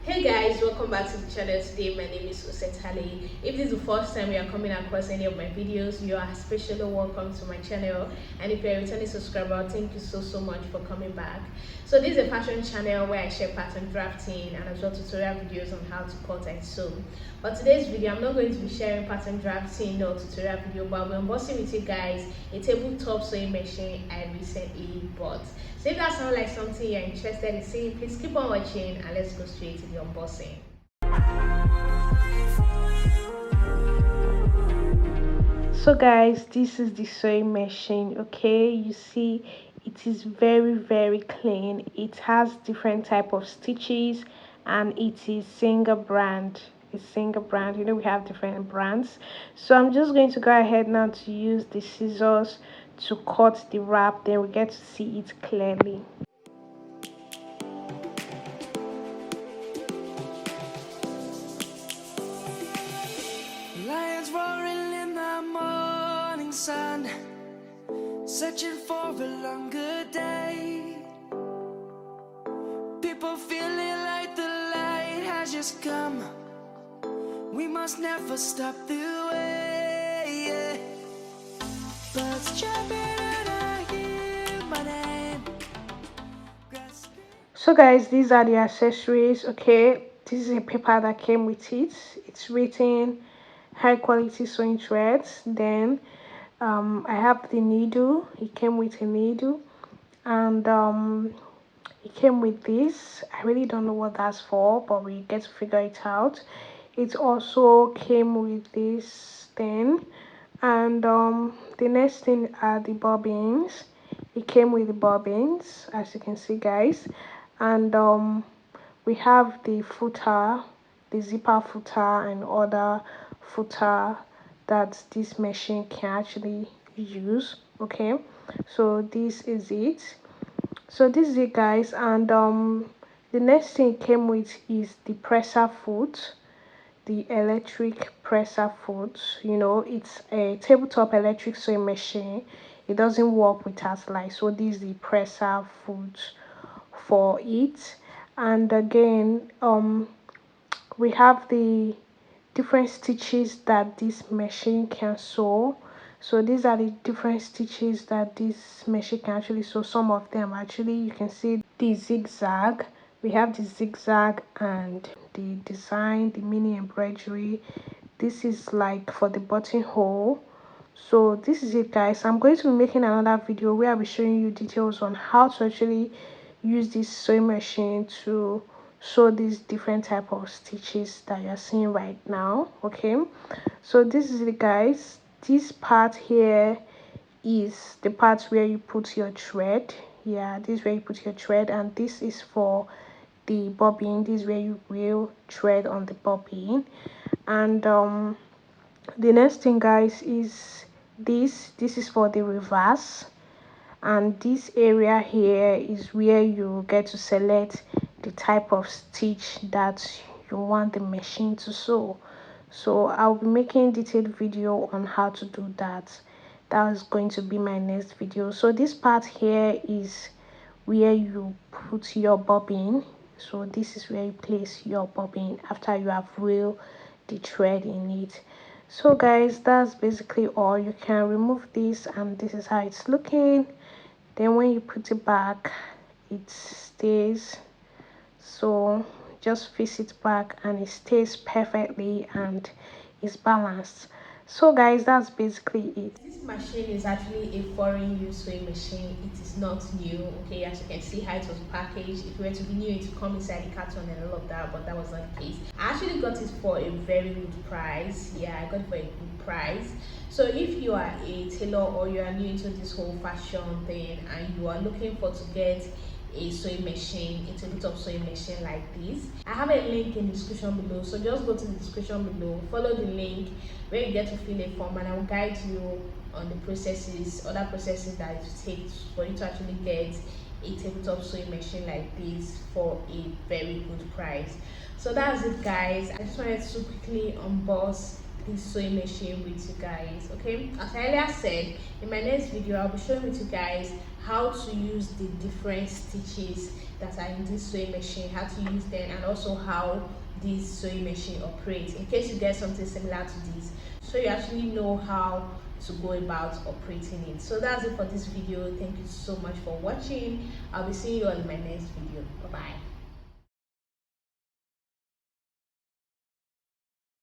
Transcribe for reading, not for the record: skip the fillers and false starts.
Hey guys, welcome back to the channel. Today my name is Osetale. If this is the first time you are coming across any of my videos, you are especially welcome to my channel, and if you're a returning subscriber, thank you so much for coming back. So this is a fashion channel where I share pattern drafting and as well tutorial videos on how to cut and sew. But today's video I'm not going to be sharing pattern drafting or tutorial video, but I'll be unboxing with you guys a tabletop sewing machine I recently bought. So if that sounds like something you're interested in seeing, please keep on watching and let's go straight to the unboxing. So guys, this is the sewing machine. Okay, you see it is very clean. It has different type of stitches and it is single brand. It's single brand. You know, we have different brands. So I'm just going to go ahead now to use the scissors to cut the wrap, then we get to see it clearly. Lions roaring in the morning sun, searching for a longer day. People feeling like the light has just come. We must never stop the way. Birds chirping and I hear my name. So guys, these are the accessories. Okay, this is a paper that came with it. It's written high quality sewing threads. Then I have the needle. It came with a needle, and it came with this. I really don't know what that's for, but we get to figure it out. It also came with this thing, and the next thing are the bobbins. It came with the bobbins, as you can see guys, and we have the footer, the zipper footer and other footer that this machine can actually use. Okay, so this is it. So this is it guys, and the next thing it came with is the presser foot, the electric presser foot. You know, it's a tabletop electric sewing machine. It doesn't work without light, so this is the presser foot for it. And again, we have the different stitches that this machine can sew. So these are the different stitches that this machine can actually sew. Some of them actually, you can see the zigzag. We have the zigzag and the design, the mini embroidery. This is like for the buttonhole. So this is it guys. I'm going to be making another video where I'll be showing you details on how to actually use this sewing machine to sew these different type of stitches that you're seeing right now. Okay, so this is it guys. This part here is the part where you put your thread. Yeah, this is where you put your thread, and this is for the bobbin. This is where you will thread on the bobbin. And the next thing guys is this is for the reverse, and this area here is where you get to select the type of stitch that you want the machine to sew. So I'll be making detailed video on how to do that. That is going to be my next video. So this part here is where you put your bobbin. So this is where you place your bobbin after you have reeled the thread in it. So guys, that's basically all. You can remove this, and this is how it's looking. Then when you put it back, it stays. So just fix it back and it stays perfectly and is balanced. So guys, that's basically it. This machine is actually a foreign use sewing machine. It is not new. Okay, as you can see how it was packaged. If it were to be new, it would come inside the carton and all of that, but that was not the case. I actually got it for a very good price. Yeah, I got it for a good price. So if you are a tailor or you are new into this whole fashion thing and you are looking for to get a sewing machine, a tabletop sewing machine like this, I have a link in the description below. So just go to the description below, follow the link where you get to fill a form, and I will guide you on the processes, other processes that it takes for you to actually get a tabletop sewing machine like this for a very good price. So that's it guys. I just wanted to quickly unbox this sewing machine with you guys. Okay, as I earlier said, in my next video I'll be showing with you guys how to use the different stitches that are in this sewing machine, how to use them, and also how this sewing machine operates, in case you get something similar to this, so you actually know how to go about operating it. So that's it for this video. Thank you so much for watching. I'll be seeing you all in my next video. Bye bye.